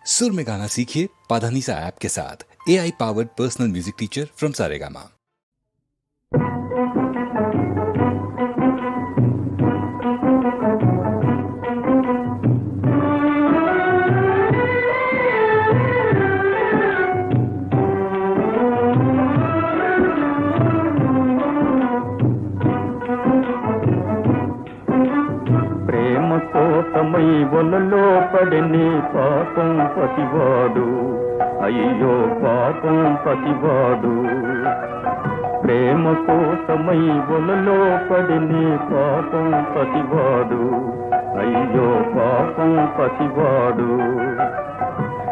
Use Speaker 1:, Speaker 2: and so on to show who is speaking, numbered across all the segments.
Speaker 1: सुर में गाना सीखिए पाधानीसा ऐप के साथ। AI powered personal music teacher from Saregama.
Speaker 2: కోసమై వలలో పడని పాపం పతివాడు, అయ్యో పాపం పతివాడు. ప్రేమ కోసమై వలలో పడని పాపం పతివాడు, అయ్యో పాపం పతివాడు.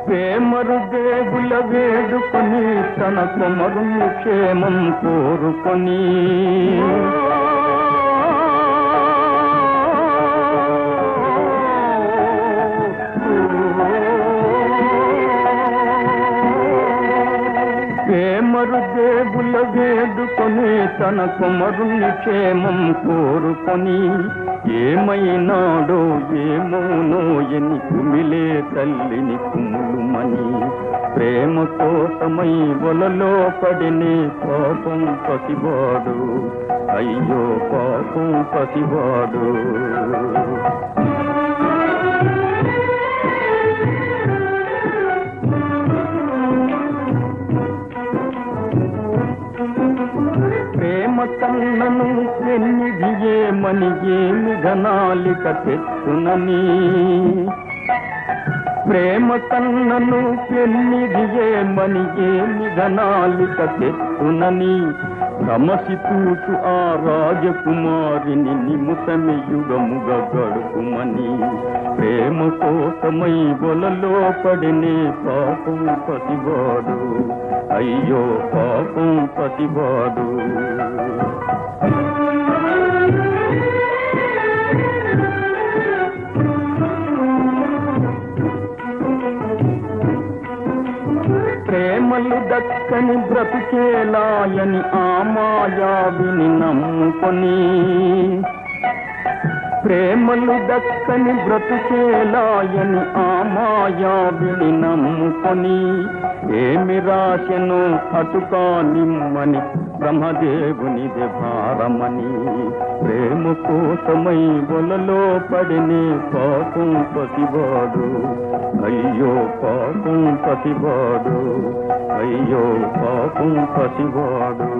Speaker 2: ప్రేమరు దేవుల వేడుకొని తన కుమరు క్షేమం కోరుకొని ప్రేమరు దేవుల వేడుకొని తన కుమరుని క్షేమం కోరుకొని ఏమైనాడో ఏమోనో ఎని కుమిలే తల్లిని కుములుమని. ప్రేమ కోసమై వలలో పడినే పాపం పతివాడు, అయ్యో పాపం పతివాడు. ప్రేమ కన్నను ఎన్నిదియేమని ఏమి ఘనాలిక తెచ్చునని. ప్రేమ కన్నను ఎన్నిదియేమని ఏమి ఘనాలిక తెచ్చునని. రమసి తూచు ఆ రాజకుమారిని నిముసమి యుగముగా గడుపుమని. ప్రేమ కోసమై వలలో పడినే పాపం పతివాడు, అయ్యో పాపం పతివాడు. ప్రేమలు దక్కని బ్రతుకేలాయని ఆ మాయావిని నమ్ముకొని. ప్రేమలు దక్కని బ్రతుకేలాయని ఆ మాయావిని నమ్ముకొని. ఏమి రాశను అటుకా నిమ్మని బ్రహ్మదేవునిదే భారమని. ప్రేమ కోసమై వలలో పడినే పాపం పతివాడు, అయ్యో పాపం పతివాడు, అయ్యో పాపం పతివాడు.